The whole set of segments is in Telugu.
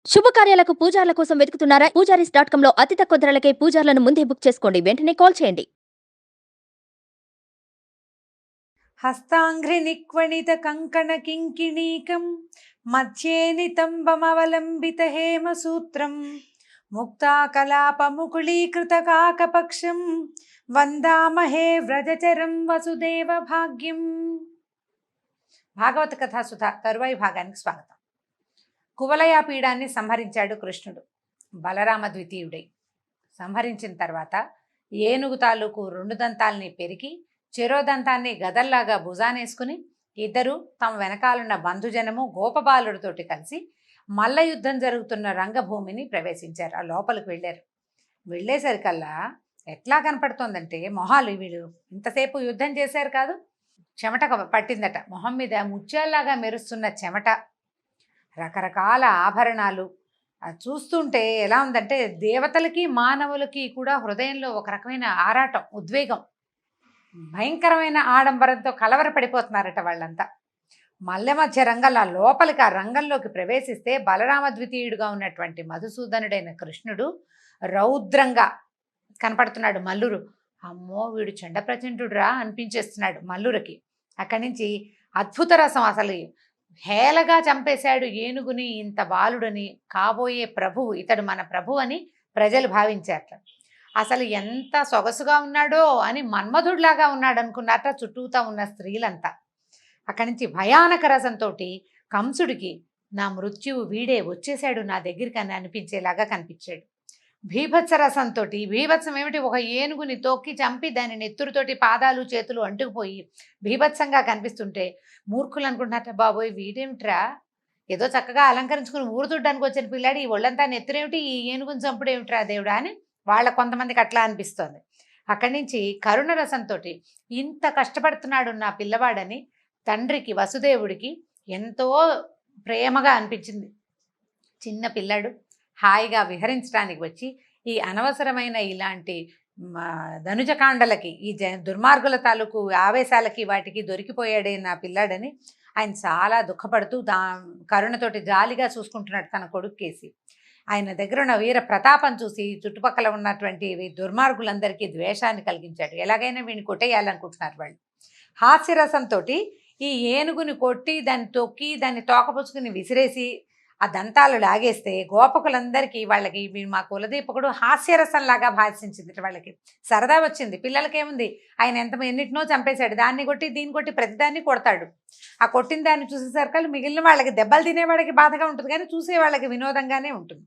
శుభకార్యాలకు పూజార్ల కోసం వెతుకుతున్నారా? పూజారీస్.com లో అతి తక్కువ ధరలకే పూజార్లను ముందే బుక్ చేసుకోండి. వెంటనే కాల్ చేయండి. హస్తాంఘ్రి నిక్వణిత కంకణ కింకిణీకం మధ్యే నితంబమవలంబిత హేమసూత్రం ముక్తాకలాపముకుళీకృత కాకపక్షం వందామహే వ్రజచరం వసుదేవ భాగ్యం. భాగవత కథాసుధ తరువాయి భాగానికి స్వాగతం. కువలయా పీడాన్ని సంహరించాడు కృష్ణుడు బలరామ ద్వితీయుడై. సంహరించిన తర్వాత ఏనుగు తాలూకు 2 దంతాల్ని పెరికి చెరోదంతాన్ని గదల్లాగా భుజానేసుకుని ఇద్దరు తమ వెనకాలన్న బంధుజనము గోపబాలుడితోటి కలిసి మల్ల యుద్ధం జరుగుతున్న రంగభూమిని ప్రవేశించారు. ఆ లోపలికి వెళ్ళారు. వెళ్ళేసరికల్లా ఎట్లా కనపడుతోందంటే మొహాలు వీళ్ళు ఇంతసేపు యుద్ధం చేశారు కాదు, చెమట పట్టిందట. మొహం మీద ముత్యాల్లాగా మెరుస్తున్న చెమట, రకరకాల ఆభరణాలు. అది చూస్తుంటే ఎలా ఉందంటే దేవతలకి మానవులకి కూడా హృదయంలో ఒక రకమైన ఆరాటం, ఉద్వేగం, భయంకరమైన ఆడంబరంతో కలవరపడిపోతున్నారట వాళ్ళంతా. మల్లె మధ్య రంగంలో లోపలికి ఆ రంగంలోకి ప్రవేశిస్తే బలరామ ద్వితీయుడుగా ఉన్నటువంటి మధుసూదనుడైన కృష్ణుడు రౌద్రంగా కనపడుతున్నాడు. మల్లురు అమ్మో వీడు చండ ప్రచండుడురా అనిపించేస్తున్నాడు మల్లురకి. అక్కడి నుంచి అద్భుత రసం, అసలు హేళగా చంపేశాడు ఏనుగుని, ఇంత బాలుడని, కాబోయే ప్రభువు ఇతడు మన ప్రభు అని ప్రజలు భావించారట. అసలు ఎంత సొగసుగా ఉన్నాడో అని మన్మధుడిలాగా ఉన్నాడు అనుకున్నారట చుట్టూతా ఉన్న స్త్రీలంతా. అక్కడి నుంచి భయానక రసంతో కంసుడికి నా మృత్యువు వీడే వచ్చేశాడు నా దగ్గరికి అని అనిపించేలాగా కనిపించాడు. భీభత్స రసంతో, భీభత్సం ఏమిటి, ఒక ఏనుగుని తొక్కి చంపి దాని నెత్తురుతోటి పాదాలు చేతులు అంటుకుపోయి భీభత్సంగా కనిపిస్తుంటే మూర్ఖులు అనుకుంటున్నట్ట, బాబోయ్ వీడేమిట్రా, ఏదో చక్కగా అలంకరించుకుని ఊరు తుడ్డానికి వచ్చిన పిల్లాడు ఈ ఒళ్ళంతా నెత్తురేమిటి, ఈ ఏనుగుని చంపుడేమిట్రా దేవుడా అని వాళ్ళ కొంతమందికి అట్లా అనిపిస్తోంది. అక్కడి నుంచి కరుణ రసంతో ఇంత కష్టపడుతున్నాడు నా పిల్లవాడని తండ్రికి వసుదేవుడికి ఎంతో ప్రేమగా అనిపించింది. చిన్న పిల్లాడు హాయిగా విహరించడానికి వచ్చి ఈ అనవసరమైన ఇలాంటి ధనుజకాండలకి, ఈ దుర్మార్గుల తాలూకు ఆవేశాలకి వాటికి దొరికిపోయాడే నా పిల్లాడని ఆయన చాలా దుఃఖపడుతూ కరుణతోటి జాలిగా చూసుకుంటున్నాడు తన కొడుక్కేసి. ఆయన దగ్గర ఉన్న వీర ప్రతాపం చూసి చుట్టుపక్కల ఉన్నటువంటి దుర్మార్గులందరికీ ద్వేషాన్ని కలిగించాడు. ఎలాగైనా వీడిని కొట్టేయాలనుకుంటున్నారు వాళ్ళు. హాస్యరసంతో ఈ ఏనుగుని కొట్టి దాన్ని తొక్కి దాన్ని తోకపుచ్చుకుని విసిరేసి ఆ దంతాలు లాగేస్తే గోపకులందరికీ వాళ్ళకి మా కులదీపకుడు హాస్యరసంలాగా భాషించింది. వాళ్ళకి సరదా వచ్చింది. పిల్లలకేముంది, ఆయన ఎన్నిటినో చంపేశాడు, దాన్ని కొట్టి దీన్ని కొట్టి ప్రతిదాన్ని కొడతాడు. ఆ కొట్టిన దాన్ని చూసేసరికి మిగిలిన వాళ్ళకి దెబ్బలు తినేవాళ్ళకి బాధగా ఉంటుంది, కానీ చూసే వాళ్ళకి వినోదంగానే ఉంటుంది.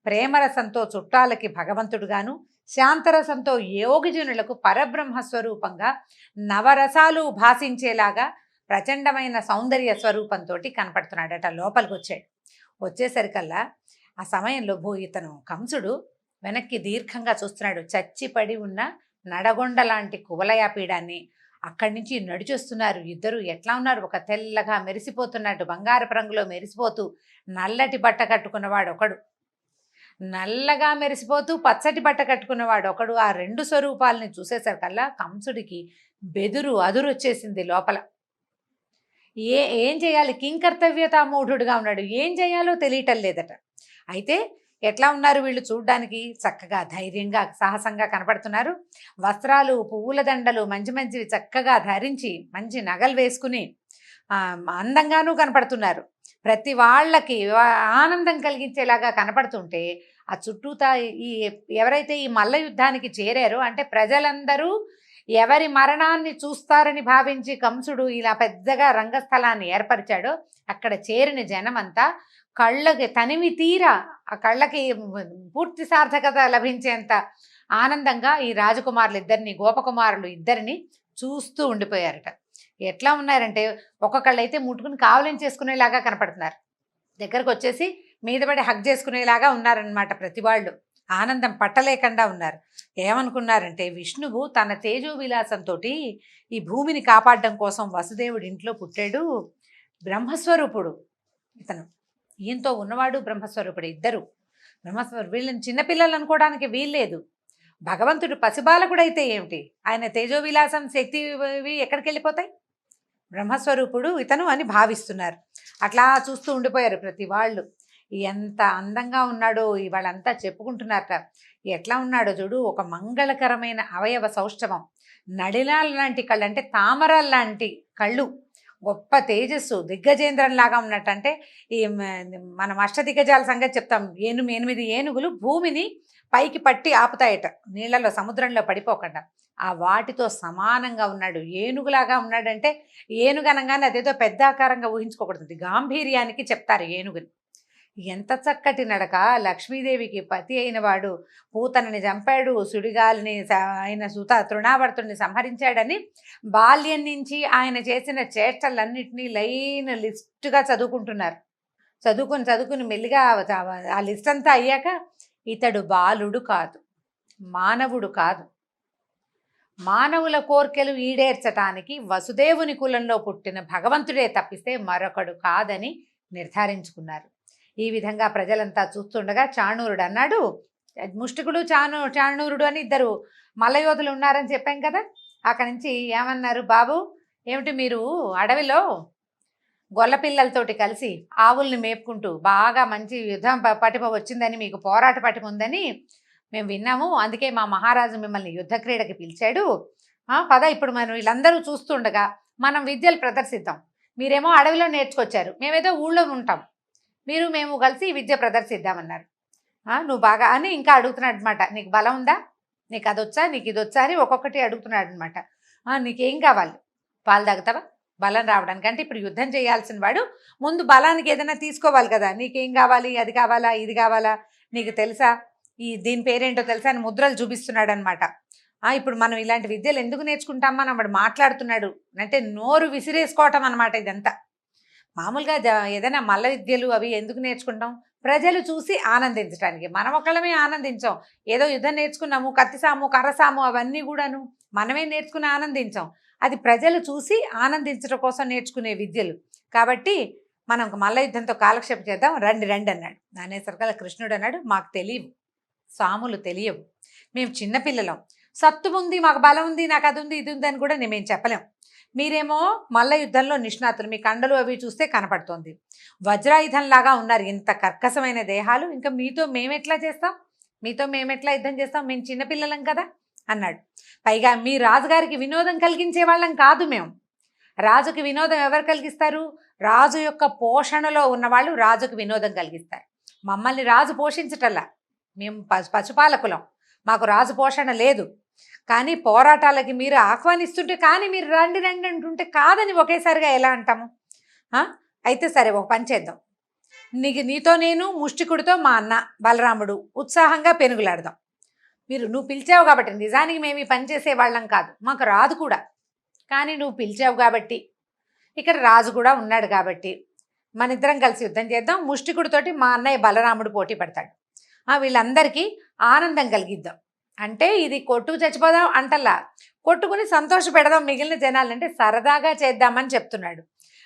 ప్రేమరసంతో చుట్టాలకి భగవంతుడుగాను, శాంతరసంతో యోగిజనులకు పరబ్రహ్మస్వరూపంగా నవరసాలు భాషించేలాగా ప్రచండమైన సౌందర్య స్వరూపంతో కనపడుతున్నాడట. లోపలికి వచ్చేసరికల్లా ఆ సమయంలో ఇతను కంసుడు వెనక్కి దీర్ఘంగా చూస్తున్నాడు. చచ్చిపడి ఉన్న నడగొండ లాంటి కువలయా పీడాన్ని అక్కడి నుంచి నడిచొస్తున్నారు ఇద్దరు. ఎట్లా ఉన్నారు, ఒక తెల్లగా మెరిసిపోతున్నట్టు బంగారపు రంగులో మెరిసిపోతూ నల్లటి బట్ట కట్టుకున్నవాడు ఒకడు, నల్లగా మెరిసిపోతూ పచ్చటి బట్ట కట్టుకున్నవాడు ఒకడు. ఆ 2 స్వరూపాలని చూసేసరికల్లా కంసుడికి బెదురు అదురు వచ్చేసింది లోపల. ఏం చేయాలి, కింకర్తవ్యతా మూఢుడుగా ఉన్నాడు, ఏం చేయాలో తెలియటం లేదట. అయితే ఎట్లా ఉన్నారు వీళ్ళు చూడ్డానికి, చక్కగా ధైర్యంగా సాహసంగా కనపడుతున్నారు. వస్త్రాలు పువ్వుల దండలు మంచి మంచివి చక్కగా ధరించి మంచి నగలు వేసుకుని అందంగానూ కనపడుతున్నారు. ప్రతి వాళ్ళకి ఆనందం కలిగించేలాగా కనపడుతుంటే ఆ చుట్టూతా ఎవరైతే ఈ మల్ల యుద్ధానికి చేరారో అంటే ప్రజలందరూ ఎవరి మరణాన్ని చూస్తారని భావించి కంసుడు ఇలా పెద్దగా రంగస్థలాన్ని ఏర్పరిచాడో అక్కడ చేరిన జనమంతా కళ్ళకి తనివి తీరా, ఆ కళ్ళకి పూర్తి సార్థకత లభించేంత ఆనందంగా ఈ రాజకుమారులు ఇద్దరిని, గోపకుమారులు ఇద్దరిని చూస్తూ ఉండిపోయారట. ఎట్లా ఉన్నారంటే ఒక్కొక్కళ్ళైతే ముట్టుకుని కావలించేసుకునేలాగా కనపడుతున్నారు, దగ్గరకు వచ్చేసి మీద పడి హగ్ చేసుకునేలాగా ఉన్నారనమాట. ప్రతి వాళ్ళు ఆనందం పట్టలేకుండా ఉన్నారు. ఏమనుకున్నారంటే విష్ణువు తన తేజో విలాసంతో ఈ భూమిని కాపాడడం కోసం వసుదేవుడి ఇంట్లో పుట్టాడు. బ్రహ్మస్వరూపుడు ఇతను, ఈయనతో ఉన్నవాడు బ్రహ్మస్వరూపుడు, ఇద్దరు బ్రహ్మస్వరూపుడు. వీళ్ళని చిన్నపిల్లలు అనుకోవడానికి వీల్లేదు. భగవంతుడు పసిబాలకుడైతే ఏమిటి, ఆయన తేజో విలాసం శక్తి ఎక్కడికి వెళ్ళిపోతాయి, బ్రహ్మస్వరూపుడు ఇతను అని భావిస్తున్నారు. అట్లా చూస్తూ ఉండిపోయారు ప్రతి వాళ్ళు. ఎంత అందంగా ఉన్నాడో ఇవాళంతా చెప్పుకుంటున్నారట. ఎట్లా ఉన్నాడో చూడు, ఒక మంగళకరమైన అవయవ సౌష్ఠవం, నడిలాల లాంటి కళ్ళు, అంటే తామరాల లాంటి కళ్ళు, గొప్ప తేజస్సు, దిగ్గజేంద్రంలాగా ఉన్నట్టు. అంటే ఈ మనం అష్టదిగ్గజాల సంగతి చెప్తాం. 8 ఏనుగులు భూమిని పైకి పట్టి ఆపుతాయట, నీళ్ళలో సముద్రంలో పడిపోకుండా. ఆ వాటితో సమానంగా ఉన్నాడు, ఏనుగులాగా ఉన్నాడంటే ఏనుగు అనగానే అదేదో పెద్ద ఆకారంగా ఊహించుకోకూడదు, గాంభీర్యానికి చెప్తారు ఏనుగుని. ఎంత చక్కటి నడక! లక్ష్మీదేవికి పతి అయిన వాడు పూతనని చంపాడు, సుడిగాలిని ఆయన సుత తృణావర్తుడిని సంహరించాడని బాల్యం నుంచి ఆయన చేసిన చేష్టలన్నింటినీ లైన్ లిస్టుగా చదువుకుంటున్నారు. చదువుకుని మెల్లిగా ఆ లిస్ట్ అంతా అయ్యాక, ఇతడు బాలుడు కాదు, మానవుడు కాదు, మానవుల కోర్కెలు ఈడేర్చటానికి వసుదేవుని కులంలో పుట్టిన భగవంతుడే తప్పిస్తే మరొకడు కాదని నిర్ధారించుకున్నారు. ఈ విధంగా ప్రజలంతా చూస్తుండగా చాణూరుడు అన్నాడు, ముష్టికుడు చాణూరుడు అని ఇద్దరు మల్లయోధులు ఉన్నారని చెప్పాం కదా. అక్కడి నుంచి ఏమన్నారు, బాబు ఏమిటి మీరు అడవిలో గొల్ల పిల్లలతోటి కలిసి ఆవుల్ని మేపుకుంటూ బాగా మంచి యుద్ధం పటిమ వచ్చిందని, మీకు పోరాట పటిమ ఉందని మేము విన్నాము, అందుకే మా మహారాజు మిమ్మల్ని యుద్ధ క్రీడకి పిలిచాడు. పద, ఇప్పుడు మనం వీళ్ళందరూ చూస్తుండగా మనం విద్యలు ప్రదర్శిద్దాం. మీరేమో అడవిలో నేర్చుకొచ్చారు, మేమేదో ఊళ్ళో ఉంటాం, మేము కలిసి విద్య ప్రదర్శిద్దామన్నారు. నువ్వు బాగా అని ఇంకా అడుగుతున్నాడు అనమాట. నీకు బలం ఉందా, నీకు అది వచ్చా, నీకు ఇది వచ్చా అని ఒక్కొక్కటి అడుగుతున్నాడు అనమాట. నీకేం కావాలి, పాలు తాగుతావా బలం రావడానికి? అంటే ఇప్పుడు యుద్ధం చేయాల్సిన వాడు ముందు బలానికి ఏదైనా తీసుకోవాలి కదా. నీకేం కావాలి, అది కావాలా, ఇది కావాలా, నీకు తెలుసా, దీని పేరేంటో తెలుసా అని ముద్రలు చూపిస్తున్నాడు అనమాట. ఇప్పుడు మనం ఇలాంటి విద్యలు ఎందుకు నేర్చుకుంటామని వాడు మాట్లాడుతున్నాడు. అంటే నోరు విసిరేసుకోవటం అనమాట ఇదంతా. మామూలుగా ఏదైనా మల్ల విద్యలు అవి ఎందుకు నేర్చుకుంటాం, ప్రజలు చూసి ఆనందించడానికి. మనం ఒకళ్ళమే ఆనందించాం, ఏదో యుద్ధం నేర్చుకున్నాము, కత్తిసాము కర్రసాము అవన్నీ కూడాను మనమే నేర్చుకుని ఆనందించాం. అది ప్రజలు చూసి ఆనందించడం కోసం నేర్చుకునే విద్యలు. కాబట్టి మనం మల్ల యుద్ధంతో కాలక్షేపం చేద్దాం, రండి రండి అన్నాడు. అనేసరికల్లా కృష్ణుడు అన్నాడు, మాకు తెలియవు, సాములు తెలియవు, మేము చిన్నపిల్లలం, సత్తు ఉంది, మాకు బలం ఉంది, నాకు అది ఉంది ఇది ఉంది అని కూడా మేము చెప్పలేం. మీరేమో మల్ల యుద్ధంలో నిష్ణాతులు, మీ కండలు అవి చూస్తే కనపడుతోంది, వజ్రాయుధంలాగా ఉన్నారు, ఇంత కర్కశమైన దేహాలు, ఇంకా మీతో మేమెట్లా చేస్తాం, మీతో మేమెట్లా యుద్ధం చేస్తాం, మేము చిన్నపిల్లలం కదా అన్నాడు. పైగా మీ రాజుగారికి వినోదం కలిగించే వాళ్ళం కాదు మేము. రాజుకి వినోదం ఎవరు కలిగిస్తారు, రాజు యొక్క పోషణలో ఉన్నవాళ్ళు రాజుకు వినోదం కలిగిస్తారు. మమ్మల్ని రాజు పోషించటల్లా, మేము పశుపాలకులం, మాకు రాజు పోషణ లేదు. కానీ పోరాటాలకి మీరు ఆహ్వానిస్తుంటే, కానీ మీరు రండి రండి అంటుంటే కాదని ఒకేసారిగా ఎలా అంటాము? అయితే సరే, ఒక పని చేద్దాం, నీతో నేను, ముష్టికుడితో మా అన్న బలరాముడు ఉత్సాహంగా పెనుగులాడదాం. నువ్వు పిలిచావు కాబట్టి, నిజానికి మేము ఈ పని చేసే వాళ్ళం కాదు, మాకు రాదు కూడా, కానీ నువ్వు పిలిచావు కాబట్టి, ఇక్కడ రాజు కూడా ఉన్నాడు కాబట్టి మన ఇద్దరం కలిసి యుద్ధం చేద్దాం. ముష్టికుడితోటి మా అన్నయ్య బలరాముడు పోటీ పడతాడు, వీళ్ళందరికీ ఆనందం కలిగిద్దాం. అంటే ఇది కొట్టుకు చచ్చిపోదాం అంటల్లా, కొట్టుకుని సంతోష పెడదాం మిగిలిన జనాలు, అంటే సరదాగా చేద్దామని చెప్తున్నాడు.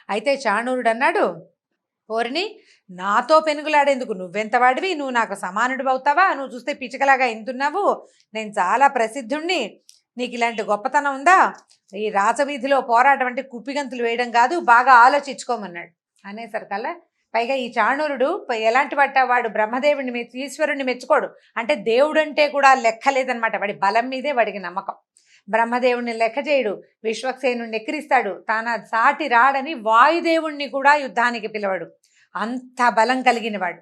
అయితే చాణూరుడు అన్నాడు, ఓరిని, నాతో పెనుగులాడేందుకు నువ్వెంత వాడివి, నువ్వు నాకు సమానుడు అవుతావా, నువ్వు చూస్తే పిచ్చుకలాగా ఇంతున్నావు, నేను చాలా ప్రసిద్ధుణ్ణి, నీకు ఇలాంటి గొప్పతనం ఉందా, ఈ రాచవీధిలో పోరాటం అంటే కుప్పిగంతులు వేయడం కాదు, బాగా ఆలోచించుకోమన్నాడు. అనేసరికల్లా పైగా ఈ చాణూరుడు ఎలాంటి వాడు బ్రహ్మదేవుడిని ఈశ్వరుణ్ణి మెచ్చుకోడు, అంటే దేవుడు అంటే కూడా లెక్క లేదనమాట, వాడి బలం మీదే వాడికి నమ్మకం. బ్రహ్మదేవుణ్ణి లెక్క చేయడు, విశ్వక్సేనుడిని ఎక్కిరిస్తాడు, తాన సాటి రాడని వాయుదేవుణ్ణి కూడా యుద్ధానికి పిలవడు, అంత బలం కలిగినవాడు,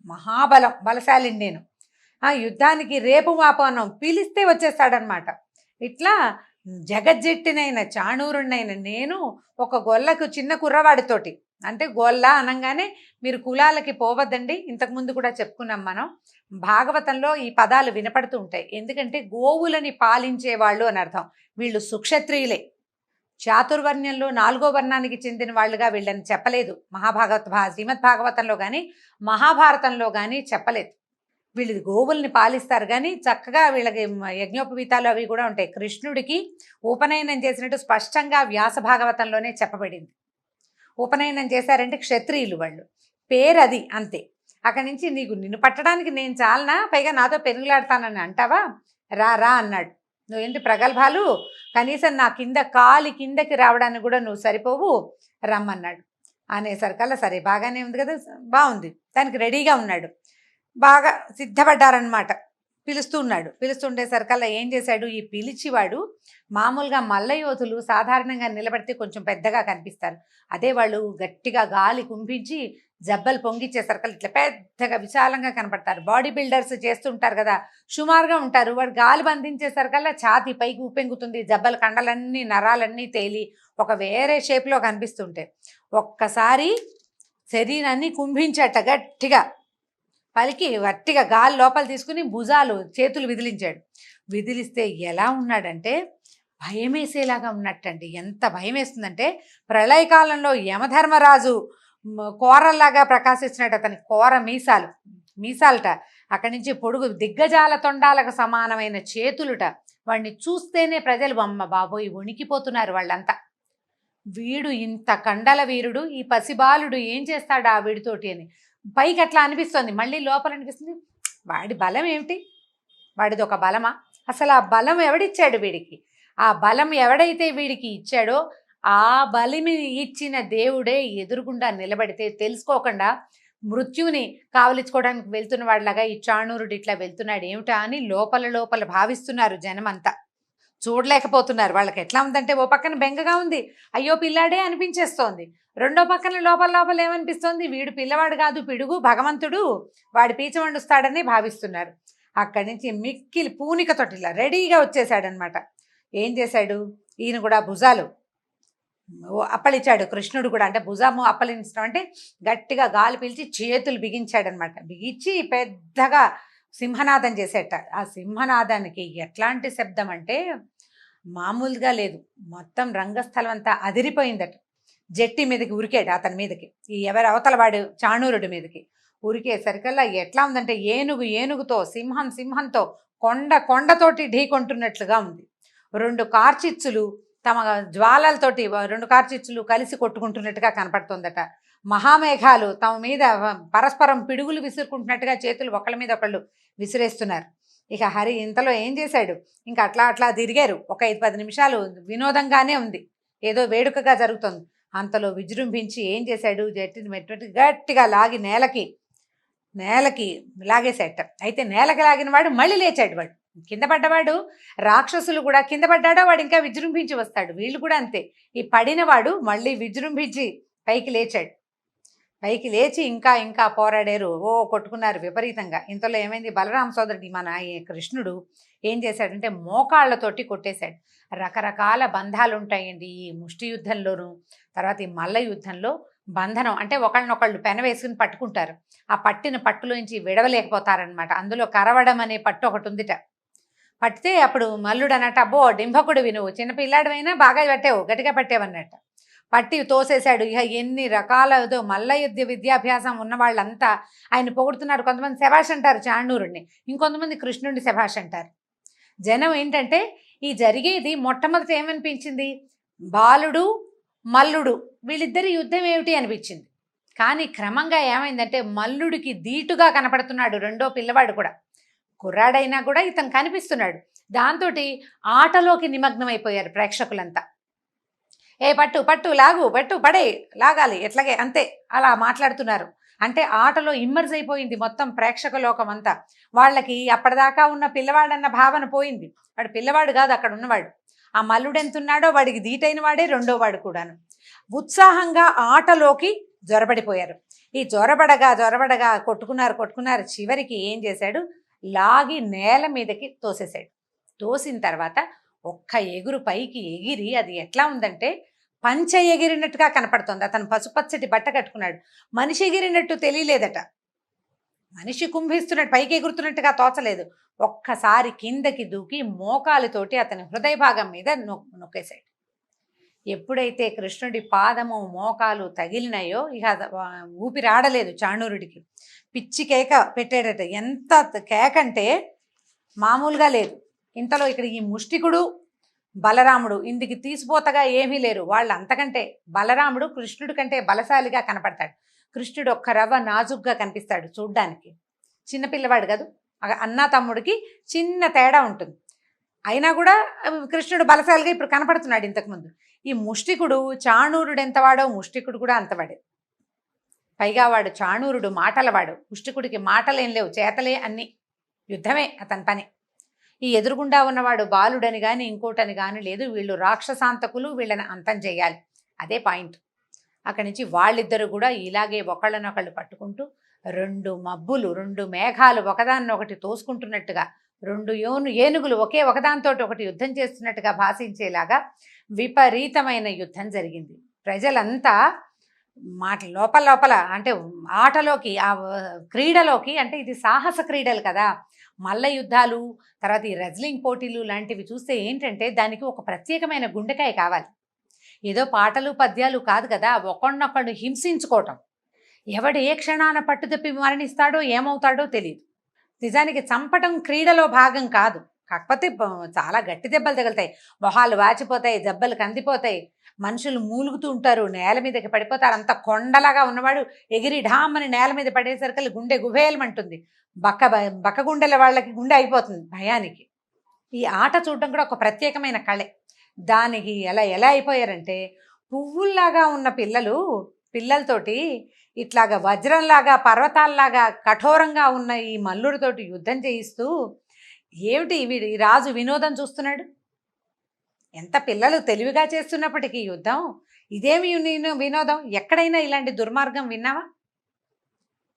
మహాబలం, బలశాలిని నేను. యుద్ధానికి రేపు మాపనం పిలిస్తే వచ్చేస్తాడనమాట. ఇట్లా జగజ్జెట్టినైన చాణూరుణ్ణైన నేను ఒక గొల్లకు చిన్న కుర్రవాడితోటి, అంటే గొల్ల అనగానే మీరు కులాలకి పోవద్దండి, ఇంతకుముందు కూడా చెప్పుకున్నాం మనం, భాగవతంలో ఈ పదాలు వినపడుతూ ఉంటాయి. ఎందుకంటే గోవులని పాలించేవాళ్ళు అని అర్థం. వీళ్ళు సుక్షత్రియులే, చాతుర్వర్ణ్యంలో 4వ వర్ణానికి చెందిన వాళ్ళుగా వీళ్ళని చెప్పలేదు శ్రీమద్ భాగవతంలో కానీ మహాభారతంలో కానీ చెప్పలేదు. వీళ్ళు గోవుల్ని పాలిస్తారు, కానీ చక్కగా వీళ్ళకి యజ్ఞోపవీతాలు అవి కూడా ఉంటాయి. కృష్ణుడికి ఉపనయనం చేసినట్టు స్పష్టంగా వ్యాస భాగవతంలోనే చెప్పబడింది. ఉపనయనం చేశారంటే క్షత్రియులు వాళ్ళు, పేరు అది అంతే. అక్కడి నుంచి నిన్ను పట్టడానికి నేను చాలనా, పైగా నాతో పెనుగులాడతానని అంటావా, రా రా అన్నాడు. నువ్వేంటి ప్రగల్భాలు, కనీసం నా కాలి కిందకి రావడానికి కూడా నువ్వు సరిపోవు, రమ్మన్నాడు. అనేసరికల్లా సరే బాగానే ఉంది కదా, బాగుంది, దానికి రెడీగా ఉన్నాడు, బాగా సిద్ధపడ్డారనమాట. పిలుస్తుండేసరికల్లా ఏం చేశాడు, ఈ పిలిచివాడు మామూలుగా మల్ల యోధులు సాధారణంగా నిలబడితే కొంచెం పెద్దగా కనిపిస్తారు. అదే వాళ్ళు గట్టిగా గాలి కుంభించి జబ్బలు పొంగిచ్చేసరికల్లా ఇట్లా పెద్దగా విశాలంగా కనపడతారు. బాడీ బిల్డర్స్ చేస్తుంటారు కదా, సుమారుగా ఉంటారు. వాడు గాలి బంధించేసరికల్లా ఛాతీ పైకి ఉప్పెంగుతుంది, జబ్బల కండలన్నీ నరాలన్నీ తేలి ఒక వేరే షేప్లో కనిపిస్తుంటాయి. ఒక్కసారి శరీరాన్ని కుంభించట, గట్టిగా పలికి గట్టిగా గాలి లోపల తీసుకుని భుజాలు చేతులు విదిలిస్తే ఎలా ఉన్నాడంటే భయమేసేలాగా ఉన్నట్టండి. ఎంత భయం వేస్తుందంటే ప్రళయకాలంలో యమధర్మరాజు కోరల్లాగా ప్రకాశిస్తున్నాడు. అతని కోర మీసాలట, అక్కడి నుంచి పొడుగు దిగ్గజాల తొండాలకు సమానమైన చేతులుట. వాడిని చూస్తేనే ప్రజలు అమ్మ బాబోయ్ వణికిపోతున్నారు వాళ్ళంతా. వీడు ఇంత కండల వీరుడు, ఈ పసిబాలుడు ఏం చేస్తాడు ఆ వీడితోటి అని పైకి అట్లా అనిపిస్తుంది, మళ్ళీ లోపల అనిపిస్తుంది వాడి బలం ఏమిటి, వాడిది ఒక బలమా, అసలు ఆ బలం ఎవడిచ్చాడు వీడికి, ఆ బలం ఎవడైతే వీడికి ఇచ్చాడో ఆ బలిమి ఇచ్చిన దేవుడే ఎదురుగుండా నిలబడితే తెలుసుకోకుండా మృత్యువుని కావలించుకోవడానికి వెళ్తున్న వాడిలాగా ఈ చాణూరుడు ఇట్లా వెళ్తున్నాడు ఏమిటా అని లోపల భావిస్తున్నారు జనమంతా. చూడలేకపోతున్నారు. వాళ్ళకి ఎట్లా ఉందంటే ఓ పక్కన బెంగగా ఉంది, అయ్యో పిల్లాడే అనిపించేస్తోంది, రెండో పక్కన లోపల ఏమనిపిస్తోంది, వీడు పిల్లవాడు కాదు పిడుగు భగవంతుడు, వాడి పీచ వండుస్తాడని భావిస్తున్నారు. అక్కడి నుంచి మిక్కిలి పూనికతోటి ఇలా రెడీగా వచ్చేసాడనమాట. ఏం చేశాడు, ఈయన కూడా భుజాలు అప్పలిచ్చాడు కృష్ణుడు కూడా. అంటే భుజము అప్పలించడం అంటే గట్టిగా గాలి పీల్చి చేతులు బిగించాడనమాట. బిగించి పెద్దగా సింహనాదం చేసేట. ఆ సింహనాదానికి ఎట్లాంటి శబ్దం అంటే మామూలుగా లేదు, మొత్తం రంగస్థలం అంతా అదిరిపోయిందట. జట్టి మీదకి ఉరికాడు, అతని మీదకి, ఈ ఎవరి అవతల వాడు చాణూరుడి మీదకి ఉరికేసరికల్లా ఎట్లా ఉందంటే ఏనుగుతో సింహంతో కొండతోటి ఢీకొంటున్నట్లుగా ఉంది. రెండు కార్చిచ్చులు తమ జ్వాలలతోటి రెండు కార్చిచ్చులు కలిసి కొట్టుకుంటున్నట్టుగా కనపడుతుందట. మహామేఘాలు తమ మీద పరస్పరం పిడుగులు విసురుకుంటున్నట్టుగా చేతులు ఒకళ్ళ మీద ఒకళ్ళు విసిరేస్తున్నారు. ఇక హరి ఇంతలో ఏం చేశాడు, ఇంకా అట్లా తిరిగారు. ఒక 5-10 నిమిషాలు వినోదంగానే ఉంది, ఏదో వేడుకగా జరుగుతుంది. అంతలో విజృంభించి ఏం చేశాడు, జట్టిని మెట్టి గట్టిగా లాగి నేలకి లాగేసేట. అయితే నేలకి లాగిన వాడు మళ్ళీ లేచాడు. వాడు కింద పడ్డవాడు, రాక్షసులు కూడా కింద పడ్డాడో వాడు ఇంకా విజృంభించి వస్తాడు, వీళ్ళు కూడా అంతే. ఈ పడినవాడు మళ్ళీ విజృంభించి పైకి లేచాడు. పైకి లేచి ఇంకా పోరాడారు, కొట్టుకున్నారు విపరీతంగా. ఇంతలో ఏమైంది, బలరామ సోదరుడి మన కృష్ణుడు ఏం చేశాడంటే మోకాళ్ళతోటి కొట్టేశాడు. రకరకాల బంధాలు ఉంటాయండి ఈ ముష్టి యుద్ధంలోనూ. తర్వాత ఈ మల్ల యుద్ధంలో బంధనం అంటే ఒకళ్ళనొకళ్ళు పెన వేసుకుని పట్టుకుంటారు, ఆ పట్టిన పట్టులోంచి విడవలేకపోతారనమాట. అందులో కరవడం అనే పట్టు ఒకటి ఉందిట. పట్టితే అప్పుడు మల్లుడు అన్నట్టు, అబ్బో డింభకుడివి నువ్వు, చిన్నపిల్లాడివైనా బాగా పట్టావు, గట్టిగా పట్టావన్నట్ట. పట్టి తోసేశాడు. ఇక ఎన్ని రకాలదో మల్ల యుద్ధ విద్యాభ్యాసం ఉన్న వాళ్ళంతా ఆయన పొగుడుతున్నారు. కొంతమంది శభాష్ అంటారు చాణూరుడిని, ఇంకొంతమంది కృష్ణుడిని శభాష్ అంటారు. జనం ఏంటంటే ఈ జరిగేది మొట్టమొదటి ఏమనిపించింది, బాలుడు మల్లుడు వీళ్ళిద్దరి యుద్ధం ఏమిటి అనిపించింది. కానీ క్రమంగా ఏమైందంటే మల్లుడికి ధీటుగా కనపడుతున్నాడు రెండో పిల్లవాడు కూడా, కుర్రాడైనా కూడా ఇతను కనిపిస్తున్నాడు. దాంతో ఆటలోకి నిమగ్నమైపోయారు ప్రేక్షకులంతా. ఏ పట్టు లాగు, పడే లాగాలి, ఎట్లాగే అంతే అలా మాట్లాడుతున్నారు. అంటే ఆటలో ఇమ్మర్స్ అయిపోయింది మొత్తం ప్రేక్షక లోకం అంతా. వాళ్ళకి అప్పటిదాకా ఉన్న పిల్లవాడన్న భావన పోయింది. వాడు పిల్లవాడు కాదు అక్కడ ఉన్నవాడు. ఆ మల్లుడు ఎంతున్నాడో వాడికి ధీటైన వాడే రెండో వాడు కూడాను. ఉత్సాహంగా ఆటలోకి జొరబడిపోయారు. ఈ జొరబడగా కొట్టుకున్నారు. చివరికి ఏం చేశాడు, లాగి నేల మీదకి తోసేశాడు. తోసిన తర్వాత ఒక్క ఎగురు పైకి ఎగిరి, అది ఎట్లా ఉందంటే పంచ ఎగిరినట్టుగా కనపడుతుంది. అతను పసుపచ్చటి బట్ట కట్టుకున్నాడు, మనిషి ఎగిరినట్టు తెలియలేదట. మనిషి కుంభిస్తున్నట్టు పైకి ఎగురుతున్నట్టుగా తోచలేదు. ఒక్కసారి కిందకి దూకి మోకాలుతోటి అతని హృదయ భాగం మీద నొక్కేశాడు. ఎప్పుడైతే కృష్ణుడి పాదము మోకాలు తగిలినాయో ఇక ఊపిరాడలేదు చాణూరుడికి. పిచ్చి కేక పెట్టాడట. ఎంత కేకంటే మామూలుగా లేదు. ఇంతలో ఇక్కడ ఈ ముష్టికుడు బలరాముడు ఇందుకు తీసిపోతగా ఏమీ లేరు. వాళ్ళు అంతకంటే బలరాముడు కృష్ణుడి కంటే బలశాలిగా కనపడతాడు. కృష్ణుడు ఒక్క రవ్వ నాజుగ్గా కనిపిస్తాడు చూడ్డానికి. చిన్నపిల్లవాడు కాదు, అన్నా తమ్ముడికి చిన్న తేడా ఉంటుంది. అయినా కూడా కృష్ణుడు బలశాలిగా ఇప్పుడు కనపడుతున్నాడు. ఇంతకుముందు ఈ ముష్టికుడు చాణూరుడు ఎంతవాడో ముష్టికుడు కూడా అంతవాడే. పైగా వాడు చాణూరుడు మాటలవాడు, పుష్టికుడికి మాటలేం లేవు, చేతలే అన్ని, యుద్ధమే అతని పని. ఈ ఎదురుగుండా ఉన్నవాడు బాలుడని కానీ ఇంకోటని కానీ లేదు, వీళ్ళు రాక్షసాంతకులు, వీళ్ళని అంతం చేయాలి, అదే పాయింట్. అక్కడి నుంచి వాళ్ళిద్దరూ కూడా ఇలాగే ఒకళ్ళనొకళ్ళు పట్టుకుంటూ రెండు మబ్బులు, రెండు మేఘాలు ఒకదాన్నొకటి తోసుకుంటున్నట్టుగా, రెండు ఏనుగులు ఒకే ఒకదానితో ఒకటి యుద్ధం చేస్తున్నట్టుగా భాషించేలాగా విపరీతమైన యుద్ధం జరిగింది. ప్రజలంతా లోపల లోపల అంటే ఆటలోకి, ఆ క్రీడలోకి, అంటే ఇది సాహస క్రీడలు కదా, మల్ల యుద్ధాలు, తర్వాత ఈ రెజ్లింగ్ పోటీలు లాంటివి చూస్తే ఏంటంటే దానికి ఒక ప్రత్యేకమైన గుండెకాయ కావాలి. ఏదో పాటలు పద్యాలు కాదు కదా, ఒకళ్ళనొకళ్ళు హింసించుకోవటం. ఎవడు ఏ క్షణాన పట్టుదప్పి మరణిస్తాడో ఏమవుతాడో తెలియదు. నిజానికి చంపటం క్రీడలో భాగం కాదు, కాకపోతే చాలా గట్టి దెబ్బలు తగులుతాయి, మొహాలు వాచిపోతాయి, దెబ్బలు కందిపోతాయి, మనుషులు మూలుగుతూ ఉంటారు, నేల మీదకి పడిపోతారు. అంత కొండలాగా ఉన్నవాడు ఎగిరి ఢామ్మని నేల మీద పడేసరికి గుండె గుబేలమంటుంది, బక్క గుండెల వాళ్ళకి గుండె అయిపోతుంది భయానికి. ఈ ఆట చూడటం కూడా ఒక ప్రత్యేకమైన కళే. దానికి ఎలా అయిపోయారంటే, పువ్వుల్లాగా ఉన్న పిల్లలతోటి ఇట్లాగా వజ్రంలాగా, పర్వతాల్లాగా కఠోరంగా ఉన్న ఈ మల్లుడితోటి యుద్ధం చేయిస్తూ, ఏమిటి వీడు ఈ రాజు వినోదం చూస్తున్నాడు. ఎంత పిల్లలు తెలివిగా చేస్తున్నప్పటికీ యుద్ధం, ఇదేమి వినోదం? ఎక్కడైనా ఇలాంటి దుర్మార్గం విన్నావా?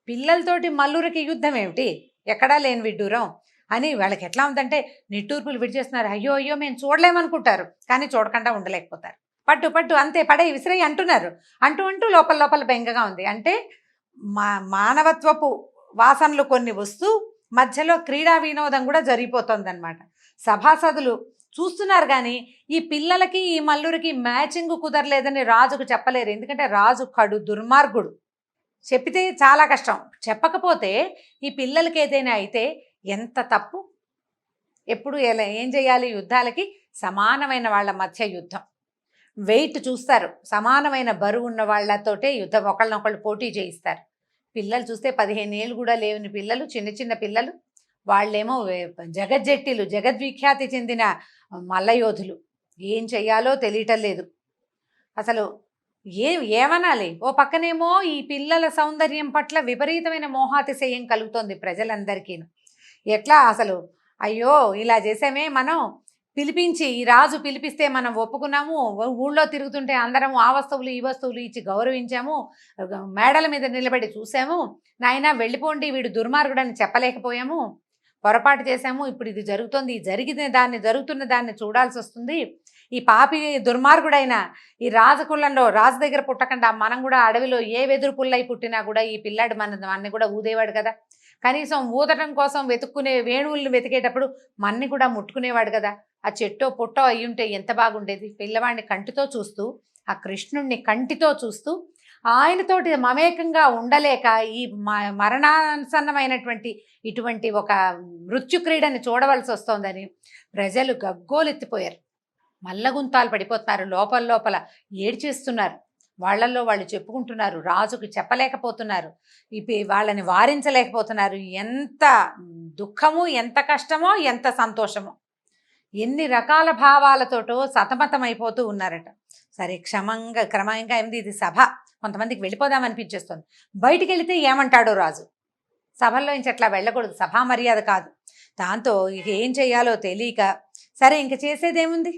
పిల్లలతోటి మల్లురికి యుద్ధం ఏమిటి, ఎక్కడా లేని విడ్డూరం అని వాళ్ళకి ఎట్లా ఉందంటే నిట్టూర్పులు విడిచేస్తున్నారు. అయ్యో అయ్యో మేము చూడలేమనుకుంటారు, కానీ చూడకుండా ఉండలేకపోతారు. పట్టు అంతే, పడే విసిరై అంటున్నారు. అంటూ లోపల బెంగగా ఉంది. అంటే మానవత్వపు వాసనలు కొన్ని వస్తూ మధ్యలో క్రీడా వినోదం కూడా జరిగిపోతుందన్నమాట. సభాసదులు చూస్తున్నారు కానీ ఈ పిల్లలకి ఈ మల్లురికి మ్యాచింగ్ కుదరలేదని రాజుకు చెప్పలేరు. ఎందుకంటే రాజు కడు దుర్మార్గుడు. చెప్పితే చాలా కష్టం, చెప్పకపోతే ఈ పిల్లలకి ఏదైనా అయితే ఎంత తప్పు. ఎప్పుడు ఏం చేయాలి? యుద్ధాలకి సమానమైన వాళ్ళ మధ్య యుద్ధం, వెయిట్ చూస్తారు, సమానమైన బరువు ఉన్న వాళ్ళతోటే యుద్ధం, ఒకళ్ళనొకళ్ళు పోటీ చేయిస్తారు. పిల్లలు చూస్తే 15 ఏళ్ళు కూడా లేని పిల్లలు, చిన్న పిల్లలు, వాళ్ళేమో జగజ్జెట్టిలు, జగద్విఖ్యాతి చెందిన మల్లయోధులు. ఏం చెయ్యాలో తెలియటం లేదు అసలు. ఏమనాలి? ఓ పక్కనేమో ఈ పిల్లల సౌందర్యం పట్ల విపరీతమైన మోహాతిశయం కలుగుతోంది ప్రజలందరికీ. ఎట్లా అసలు, అయ్యో ఇలా చేసామే, మనం పిలిపించి, ఈ రాజు పిలిపిస్తే మనం ఒప్పుకున్నాము, ఊళ్ళో తిరుగుతుంటే అందరము ఆ వస్తువులు ఈ వస్తువులు ఇచ్చి గౌరవించాము, మేడల మీద నిలబడి చూసాము, నాయనా వెళ్ళిపోండి వీడు దుర్మార్గుడని చెప్పలేకపోయాము, పొరపాటు చేశాము, ఇప్పుడు ఇది జరుగుతుంది, జరుగుతున్న దాన్ని చూడాల్సి వస్తుంది. ఈ పాపి దుర్మార్గుడైన ఈ రాజకులంలో రాజు దగ్గర పుట్టకుండా మనం కూడా అడవిలో ఏ వెదురు పుల్లై పుట్టినా కూడా ఈ పిల్లాడు మనని కూడా ఊదేవాడు కదా, కనీసం ఊదటం కోసం వెతుక్కునే వేణువులను వెతికేటప్పుడు మన్ని కూడా ముట్టుకునేవాడు కదా, ఆ చెట్టో పుట్టో అయ్యుంటే ఎంత బాగుండేది. పిల్లవాడిని కంటితో చూస్తూ, ఆ కృష్ణుణ్ణి కంటితో చూస్తూ ఆయనతోటి మమేకంగా ఉండలేక ఈ మరణాసన్నమైనటువంటి ఇటువంటి ఒక మృత్యు క్రీడని చూడవలసి వస్తోందని ప్రజలు గగ్గోలెత్తిపోయారు, మల్లగుంతాలు పడిపోతున్నారు, లోపల ఏడ్చేస్తున్నారు, వాళ్ళల్లో వాళ్ళు చెప్పుకుంటున్నారు, రాజుకు చెప్పలేకపోతున్నారు, వాళ్ళని వారించలేకపోతున్నారు. ఎంత దుఃఖము, ఎంత కష్టమో, ఎంత సంతోషమో, ఎన్ని రకాల భావాలతోటో సతమతమైపోతూ ఉన్నారట. సరే క్రమంగా ఏంది, ఇది సభ, కొంతమందికి వెళ్ళిపోదామనిపించేస్తుంది. బయటికి వెళితే ఏమంటాడో రాజు, సభల్లో ఇంక అట్లా వెళ్ళకూడదు, సభా మర్యాద కాదు. దాంతో ఇక ఏం చేయాలో తెలియక, సరే ఇంక చేసేదేముంది,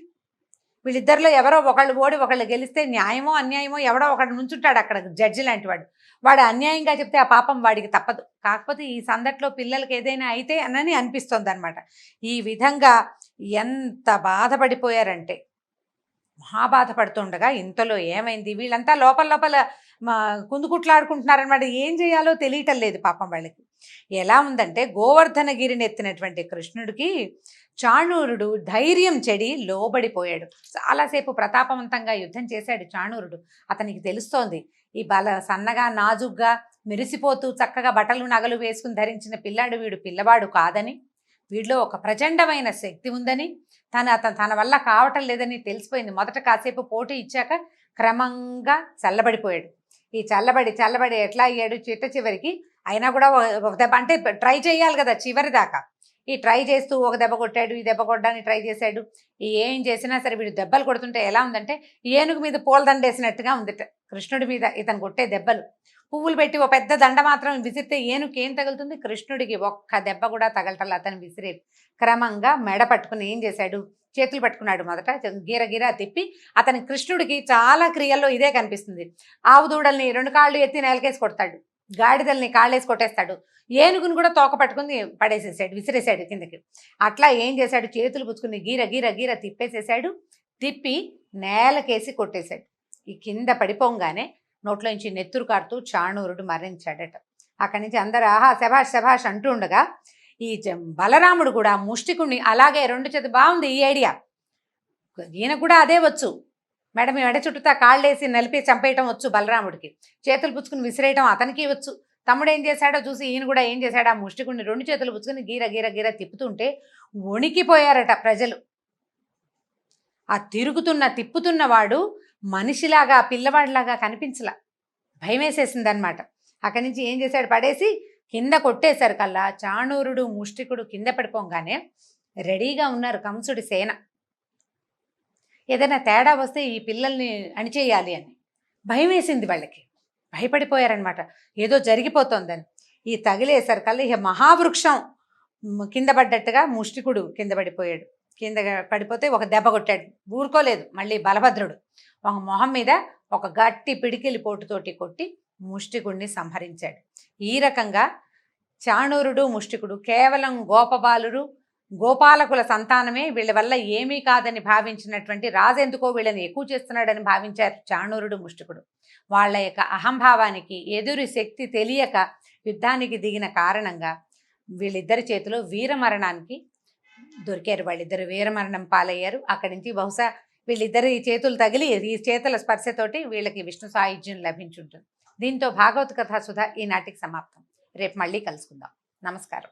వీళ్ళిద్దరిలో ఎవరో ఒకళ్ళు ఓడి ఒకళ్ళు గెలిస్తే న్యాయమో అన్యాయమో ఎవడో ఒకడు నుంచుంటాడు అక్కడ జడ్జి లాంటి వాడు అన్యాయంగా చెప్తే ఆ పాపం వాడికి తప్పదు. కాకపోతే ఈ సందట్లో పిల్లలకి ఏదైనా అయితే అని అనిపిస్తుంది అనమాట. ఈ విధంగా ఎంత బాధపడిపోయారంటే, మహాబాధపడుతుండగా ఇంతలో ఏమైంది, వీళ్ళంతా లోపల కుందుకుట్లాడుకుంటున్నారనమాట. ఏం చేయాలో తెలియటం లేదు పాపం వాళ్ళకి. ఎలా ఉందంటే, గోవర్ధనగిరిని ఎత్తినటువంటి కృష్ణుడికి చాణూరుడు ధైర్యం చెడి లోబడిపోయాడు. చాలాసేపు ప్రతాపవంతంగా యుద్ధం చేశాడు చాణూరుడు. అతనికి తెలుస్తోంది ఈ సన్నగా నాజుగ్గా మెరిసిపోతూ చక్కగా బట్టలు నగలు వేసుకుని ధరించిన పిల్లాడు వీడు పిల్లవాడు కాదని, వీడిలో ఒక ప్రచండమైన శక్తి ఉందని, తన వల్ల కావటం లేదని తెలిసిపోయింది. మొదట కాసేపు పోటీ ఇచ్చాక క్రమంగా చల్లబడిపోయాడు. ఈ చల్లబడి ఎట్లా అయ్యాడు, చివరికి అయినా కూడా ఒక దెబ్బ, అంటే ట్రై చేయాలి కదా చివరి దాకా, ఈ ట్రై చేస్తూ ఒక దెబ్బ కొట్టాడు, ఈ దెబ్బ కొట్టడానికి ట్రై చేశాడు. ఏం చేసినా సరే వీడు దెబ్బలు కొడుతుంటే ఎలా ఉందంటే ఏనుగు మీద పూలదండేసినట్టుగా ఉంది కృష్ణుడి మీద ఇతను కొట్టే దెబ్బలు. పువ్వులు పెట్టి ఓ పెద్ద దండ మాత్రం విసిరితే ఏనుగుకి ఏం తగులుతుంది? కృష్ణుడికి ఒక్క దెబ్బ కూడా తగలటల్లా. అతను విసిరే క్రమంగా మెడ పట్టుకుని ఏం చేశాడు? చేతులు పట్టుకున్నాడు. మొదట గీర గీర తిప్పి అతని కృష్ణుడికి చాలా క్రియల్లో ఇదే కనిపిస్తుంది. ఆవు దూడల్ని 2 కాళ్ళు ఎత్తి నేలకేసి కొడతాడు, గాడిదల్ని కాళ్ళేసి కొట్టేస్తాడు, ఏనుగును కూడా తోక పట్టుకుని పడేసేసాడు, విసిరేసాడు కిందకి. అట్లా ఏం చేశాడు? చేతులు పుచ్చుకుని గీర గీర గీర తిప్పేసేసాడు. తిప్పి నేలకేసి కొట్టేశాడు. ఈ కింద పడిపోగానే నోట్లోంచి నెత్తురు కారుతూ చాణూరుడు మరణించాడట. అక్కడి నుంచి అందరూ ఆహా శభాష్ శభాష్ అంటూ ఉండగా ఈ బలరాముడు కూడా ముష్టికుణ్ణి అలాగే 2 చేతులు, బాగుంది ఈ ఐడియా, ఈయన కూడా అదే వచ్చు, మెడ చుట్టూతా కాళ్ళేసి నలిపి చంపేయటం వచ్చు బలరాముడికి, చేతులు పుచ్చుకుని విసిరేయటం అతనికి వచ్చు. తమ్ముడు ఏం చేశాడో చూసి ఈయన కూడా ఏం చేశాడు? ఆ ముష్టికుణ్ణి 2 చేతులు పుచ్చుకుని గీర గీర గీర తిప్పుతుంటే వణికిపోయారట ప్రజలు. ఆ తిప్పుతున్న వాడు మనిషిలాగా పిల్లవాడిలాగా కనిపించలా, భయం వేసేసిందనమాట. అక్కడి నుంచి ఏం చేశాడు? పడేసి కింద కొట్టేశారు కల్లా. చాణూరుడు ముష్టికుడు కింద పడిపోగానే రెడీగా ఉన్నారు కంసుడి సేన. ఏదైనా తేడా వస్తే ఈ పిల్లల్ని అణిచేయాలి అని భయం వేసింది వాళ్ళకి, భయపడిపోయారనమాట, ఏదో జరిగిపోతోందని. ఈ తగిలేశారు కల్లా ఇక మహావృక్షం కింద పడ్డట్టుగా ముష్టికుడు కింద పడిపోయాడు. కింద పడిపోతే ఒక దెబ్బ కొట్టాడు, ఊరుకోలేదు. మళ్ళీ బలభద్రుడు ఒక మొహం మీద ఒక గట్టి పిడికిలి పోటుతోటి కొట్టి ముష్టికుడిని సంహరించాడు. ఈ రకంగా చాణూరుడు ముష్టికుడు కేవలం గోపాలకుల సంతానమే, వీళ్ళ వల్ల ఏమీ కాదని భావించినటువంటి రాజెందుకో వీళ్ళని ఎక్కువ చేస్తున్నాడని భావించారు చాణూరుడు ముష్టికుడు. వాళ్ళ యొక్క అహంభావానికి ఎదురు శక్తి తెలియక యుద్ధానికి దిగిన కారణంగా వీళ్ళిద్దరి చేతిలో వీరమరణానికి దొరికారు. వాళ్ళిద్దరు వీరమరణం పాలయ్యారు. అక్కడి నుంచి బహుశా వీళ్ళిద్దరి చేతులు తగిలి ఈ చేతుల స్పర్శతోటి వీళ్ళకి విష్ణు సాయుధ్యం లభించుంటుంది. దీంతో భాగవత కథా సుధ ఈనాటికి సమాప్తం. రేపు మళ్ళీ కలుసుకుందాం. నమస్కారం.